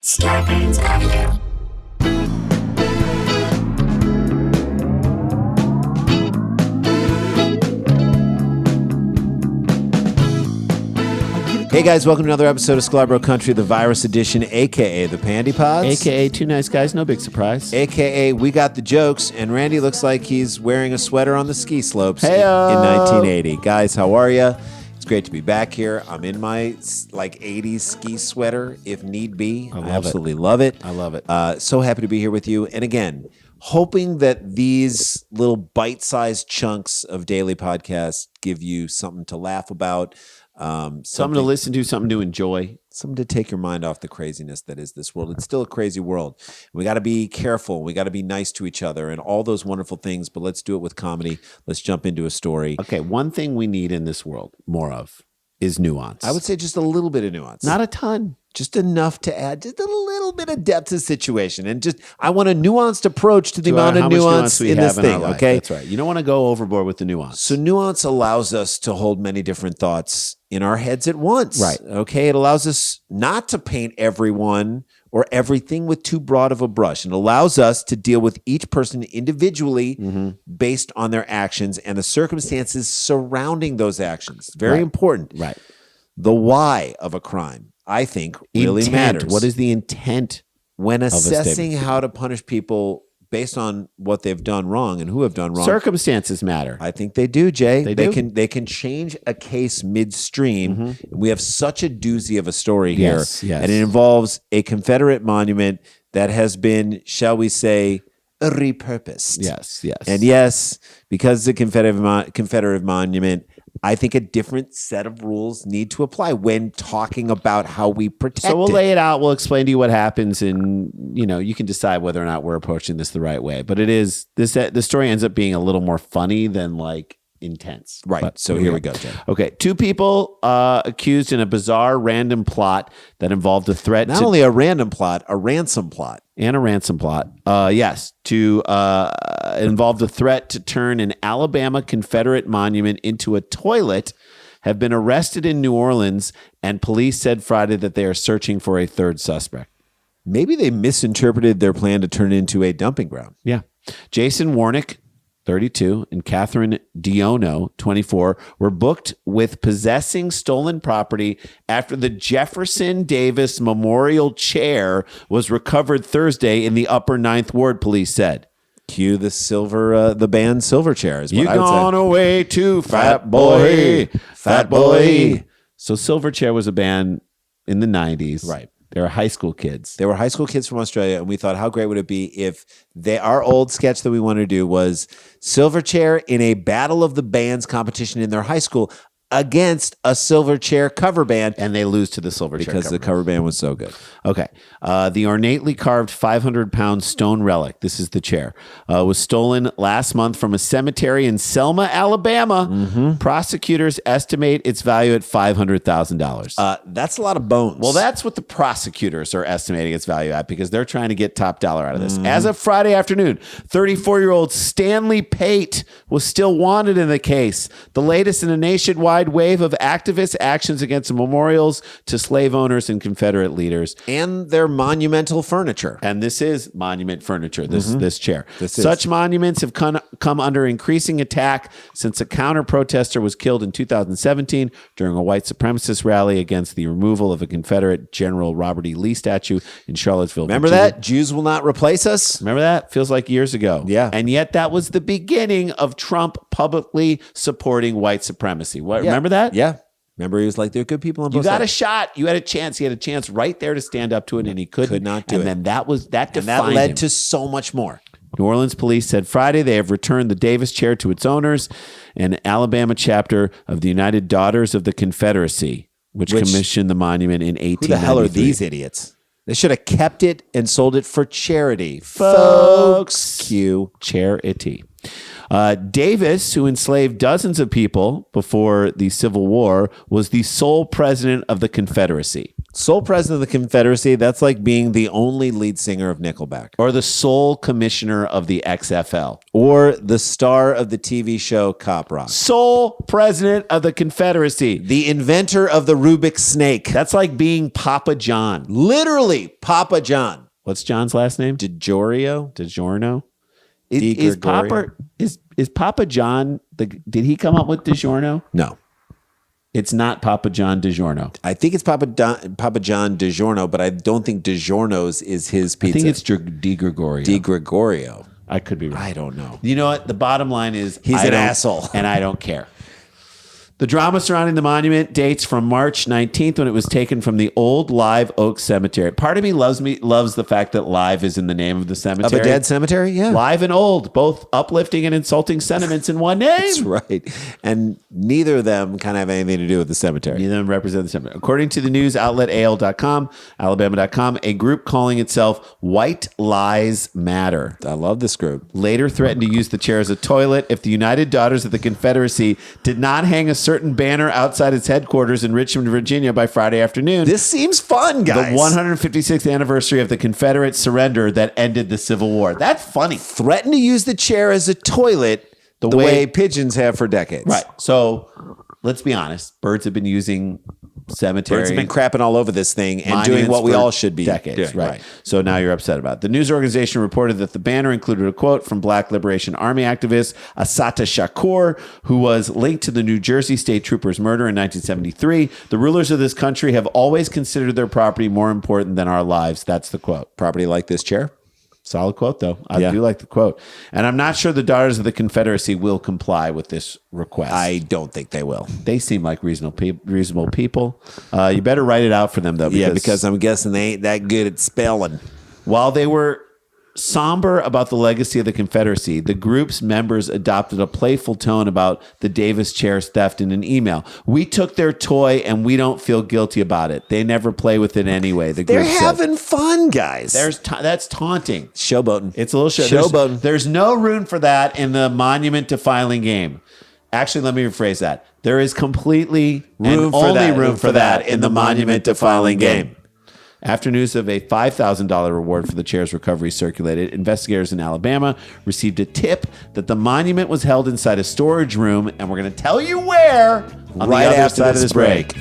Scarpins Avenue. Hey guys, welcome to another episode of Sklarbro Country, the virus edition, a.k.a. the Pandy Pods. A.k.a. two nice guys, no big surprise. A.k.a. we got the jokes, and Randy looks like he's wearing a sweater on the ski slopes in Hey-o. 1980. Guys, how are you? It's great to be back here. I'm in my 80s ski sweater, if need be. I absolutely love it. I love it. So happy to be here with you. And again, hoping that these little bite-sized chunks of daily podcasts give you something to laugh about. Something to listen to, something to enjoy. Something to take your mind off the craziness that is this world. It's still a crazy world. We got to be careful. We got to be nice to each other and all those wonderful things, but let's do it with comedy. Let's jump into a story. Okay, one thing we need in this world more of is nuance. I would say just a little bit of nuance. Not a ton. Just enough to add just a little bit of depth to the situation. And just, I want a nuanced approach to the amount of nuance in this thing, okay? That's right. You don't want to go overboard with the nuance. So nuance allows us to hold many different thoughts in our heads at once. Right. Okay? It allows us not to paint everyone or everything with too broad of a brush. It allows us to deal with each person individually based on their actions and the circumstances surrounding those actions. Very important. Right. The why of a crime, I think, really Intent. matters. What is the intent? When assessing statement? how to punish people based on what they've done wrong and who have done wrong? Circumstances matter. I think they do, Jay. They do? They can change a case midstream. We have such a doozy of a story here. Yes. And it involves a Confederate monument that has been, shall we say, repurposed. Yes. And yes, because the Confederate monument, I think a different set of rules need to apply when talking about how we protect it. So we'll lay it out. We'll explain to you what happens, and you can decide whether or not we're approaching this the right way. But it is the story ends up being a little more funny than intense. Right. But So here we go, Jay. Okay. Two people accused in a bizarre random plot that involved a threat Not only a random plot, a ransom plot. and a ransom plot. To involve the threat to turn an Alabama Confederate monument into a toilet have been arrested in New Orleans, and police said Friday that they are searching for a third suspect. Maybe they misinterpreted their plan to turn it into a dumping ground. Yeah. Jason Warnick, 32, and Catherine Diono, 24, were booked with possessing stolen property after the Jefferson Davis Memorial Chair was recovered Thursday in the Upper Ninth Ward, police said. Cue the band Silverchair is what You I would gone say. away too, fat boy, fat boy. So Silverchair was a band in the 90s. Right. They were high school kids. They were high school kids from Australia, and we thought, how great would it be if our old sketch that we wanted to do was Silverchair in a Battle of the Bands competition in their high school against a Silverchair cover band. And they lose to the Silverchair Because the cover band was so good. Okay. The ornately carved 500-pound stone relic, this is the chair, was stolen last month from a cemetery in Selma, Alabama. Prosecutors estimate its value at $500,000. That's a lot of bones. Well, that's what the prosecutors are estimating its value at because they're trying to get top dollar out of this. As of Friday afternoon, 34-year-old Stanley Pate was still wanted in the case, the latest in a nationwide wave of activist actions against memorials to slave owners and Confederate leaders. And their monumental furniture. And this is monument furniture, this chair. This is. Such monuments have come under increasing attack since a counter-protester was killed in 2017 during a white supremacist rally against the removal of a Confederate General Robert E. Lee statue in Charlottesville, Remember Virginia. that? Jews will not replace us. Remember that? Feels like years ago. Yeah. And yet that was the beginning of Trump publicly supporting white supremacy. Remember that? Yeah. Remember, he was like, there are good people on both You got a sides. shot. You had a chance. He had a chance right there to stand up to it, and he couldn't. Could not do and it. then that And defined that led him. to so much more. New Orleans police said Friday they have returned the Davis chair to its owners, an Alabama chapter of the United Daughters of the Confederacy, which commissioned the monument in 1893. Who the hell are these idiots? They should have kept it and sold it for charity. Folks. Cue. Charity. Davis, who enslaved dozens of people before the Civil War, was the sole president of the Confederacy. Sole president of the Confederacy, that's like being the only lead singer of Nickelback. Or the sole commissioner of the XFL. Or the star of the TV show Cop Rock. Sole president of the Confederacy. The inventor of the Rubik's Snake. That's like being Papa John. Literally, Papa John. What's John's last name? DiGiorno? Is Papa John, did he come up with DiGiorno? No. It's not Papa John DiGiorno. I think it's Papa John DiGiorno, but I don't think DiGiorno's is his pizza. I think it's Di Gregorio. Di Gregorio. I could be wrong. I don't know. You know what? The bottom line is he's an asshole. And I don't care. The drama surrounding the monument dates from March 19th when it was taken from the old Live Oak Cemetery. Part of me loves the fact that Live is in the name of the cemetery. Of a dead cemetery? Yeah. Live and old, both uplifting and insulting sentiments in one name. That's right. And neither of them kind of have anything to do with the cemetery. Neither of them represent the cemetery. According to the news outlet AL.com, Alabama.com, a group calling itself White Lies Matter. I love this group. Later threatened to use the chair as a toilet if the United Daughters of the Confederacy did not hang a certain banner outside its headquarters in Richmond, Virginia by Friday afternoon. This seems fun, guys. The 156th anniversary of the Confederate surrender that ended the Civil War. That's funny. Threatened to use the chair as a toilet the way pigeons have for decades. Right. So let's be honest. Birds have been using cemetery. Birds have been crapping all over this thing and doing what we all should be decades, doing. Right. So now you're upset about it. The news organization reported that the banner included a quote from Black Liberation Army activist Assata Shakur, who was linked to the New Jersey State Troopers murder in 1973. The rulers of this country have always considered their property more important than our lives. That's the quote. Property like this chair? Solid quote, though. I do like the quote. And I'm not sure the Daughters of the Confederacy will comply with this request. I don't think they will. They seem like reasonable people. You better write it out for them, though. Because I'm guessing they ain't that good at spelling. While they were somber about the legacy of the Confederacy, the group's members adopted a playful tone about the Davis chair's theft in an email. We took their toy and we don't feel guilty about it. They never play with it anyway. They're having fun, guys. That's taunting. Showboating. It's a little showboating. There's no room for that in the monument to filing game. Actually, let me rephrase that. There is completely room for that in the monument to filing game. After news of a $5,000 reward for the chair's recovery circulated, investigators in Alabama received a tip that the monument was held inside a storage room, and we're going to tell you where on right the other after side this of this break.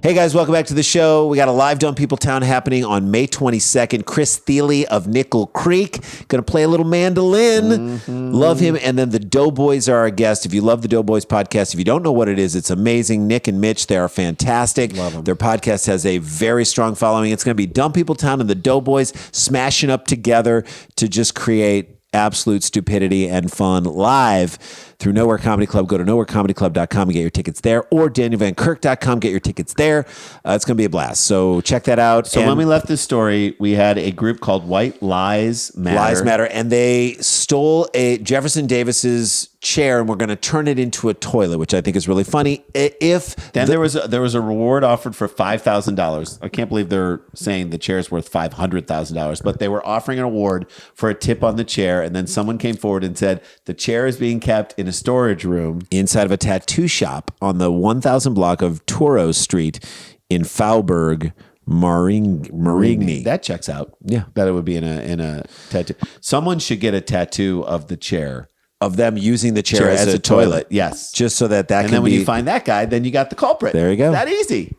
Hey guys, welcome back to the show. We got a live Dumb People Town happening on May 22nd. Chris Thiele of Nickel Creek going to play a little mandolin. Love him. And then the Doughboys are our guest. If you love the Doughboys podcast, if you don't know what it is, it's amazing. Nick and Mitch, they are fantastic. Love them. Their podcast has a very strong following. It's going to be Dumb People Town and the Doughboys smashing up together to just create absolute stupidity and fun live through Nowhere Comedy Club. Go to nowherecomedyclub.com and get your tickets there, or danielvankirk.com, get your tickets there. It's going to be a blast. So check that out. So when we left this story, we had a group called White Lies Matter. Lies Matter. And they stole a Jefferson Davis's chair and we're going to turn it into a toilet, which I think is really funny. There was a reward offered for $5,000. I can't believe they're saying the chair is worth $500,000, but they were offering an award for a tip on the chair. And then someone came forward and said, the chair is being kept in a storage room inside of a tattoo shop on the 1000 block of Toro Street in Faubourg, Marigny. That checks out. Yeah. That it would be in a tattoo. Someone should get a tattoo of the chair. Of them using the chair as a toilet. Yes. Just so that and then when you find that guy, then you got the culprit. There you go. That easy.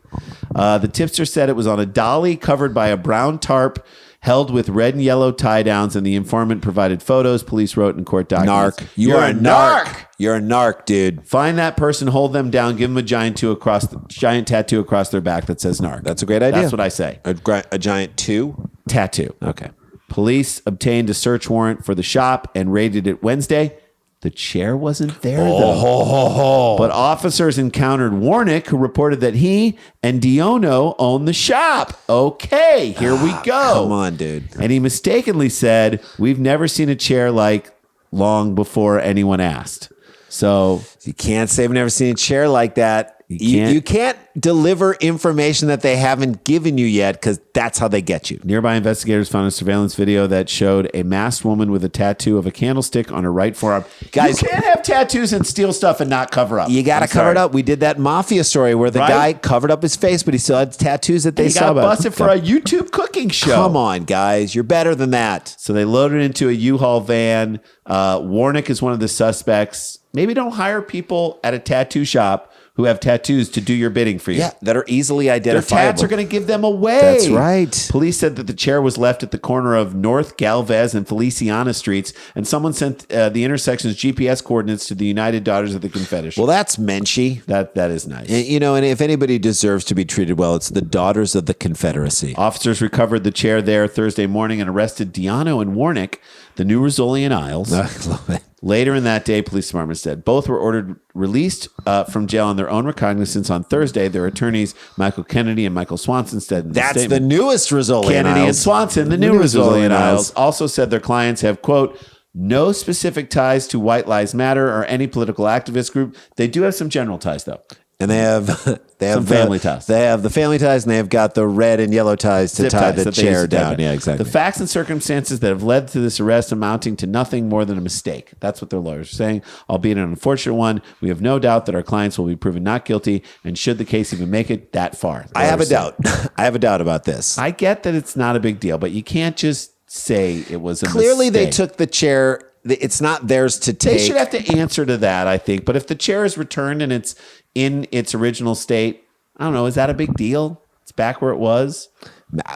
The tipster said it was on a dolly covered by a brown tarp held with red and yellow tie downs, and the informant provided photos. Police wrote in court documents. Narc. You're a narc. You're a narc, dude. Find that person, hold them down, give them a giant tattoo across their back that says narc. That's a great idea. That's what I say. A giant tattoo. Okay. Police obtained a search warrant for the shop and raided it Wednesday. The chair wasn't there, though. But officers encountered Warnick, who reported that he and Diono own the shop. Okay, here we go. Come on, dude. And he mistakenly said, we've never seen a chair like long before anyone asked. So you can't say I've never seen a chair like that You can't deliver information that they haven't given you yet because that's how they get you. Nearby investigators found a surveillance video that showed a masked woman with a tattoo of a candlestick on her right forearm. Guys, you can't have tattoos and steal stuff and not cover up. You got to cover it up. We did that mafia story where the guy covered up his face, but he still had tattoos that they saw. He got busted for a YouTube cooking show. Come on, guys. You're better than that. So they loaded into a U-Haul van. Warnick is one of the suspects. Maybe don't hire people at a tattoo shop who have tattoos to do your bidding for you. Yeah, that are easily Their identifiable. tats are going to give them away. That's right. Police said that the chair was left at the corner of North Galvez and Feliciana Streets, and someone sent the intersection's GPS coordinates to the United Daughters of the Confederacy. Well, that's menschy. That is nice. You know, and if anybody deserves to be treated well, it's the Daughters of the Confederacy. Officers recovered the chair there Thursday morning and arrested Diano and Warnick, the New Rosolian Isles. I love it. Later in that day, police department said both were ordered released from jail on their own recognizance on Thursday. Their attorneys, Michael Kennedy and Michael Swanson, said in That's statement, the newest Rosolian Kennedy Isles. and Swanson, the new Rosolian Isles, also said their clients have, quote, no specific ties to White Lives Matter or any political activist group. They do have some general ties, though. And they have some family ties. They have the family ties, and they have got the red and yellow ties to tie the chair down. Yeah, exactly. The facts and circumstances that have led to this arrest amounting to nothing more than a mistake. That's what their lawyers are saying, albeit an unfortunate one. We have no doubt that our clients will be proven not guilty, and should the case even make it that far. I have a doubt. I have a doubt about this. I get that it's not a big deal, but you can't just say it was a Clearly, mistake. they took the chair. It's not theirs to take. They should have to answer to that, I think. But if the chair is returned and it's in its original state, I don't know, is that a big deal? It's back where it was.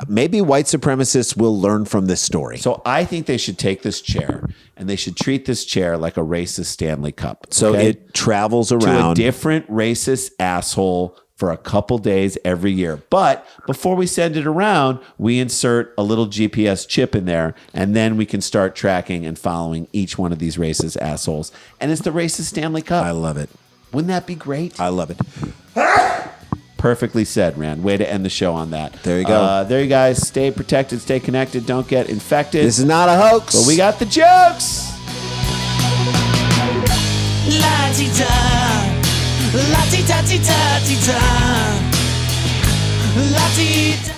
Maybe white supremacists will learn from this story. So I think they should take this chair and they should treat this chair like a racist Stanley Cup. So okay? it travels to around. a different racist asshole for a couple days every year. But before we send it around, we insert a little GPS chip in there, and then we can start tracking and following each one of these racist assholes. And it's the racist Stanley Cup. I love it. Wouldn't that be great? I love it. Perfectly said, Rand. Way to end the show on that. There you go. There you guys. Stay protected. Stay connected. Don't get infected. This is not a hoax. But we got the jokes. La-ti-da, la-ti-da-ti-da-ti-da, la-ti-da.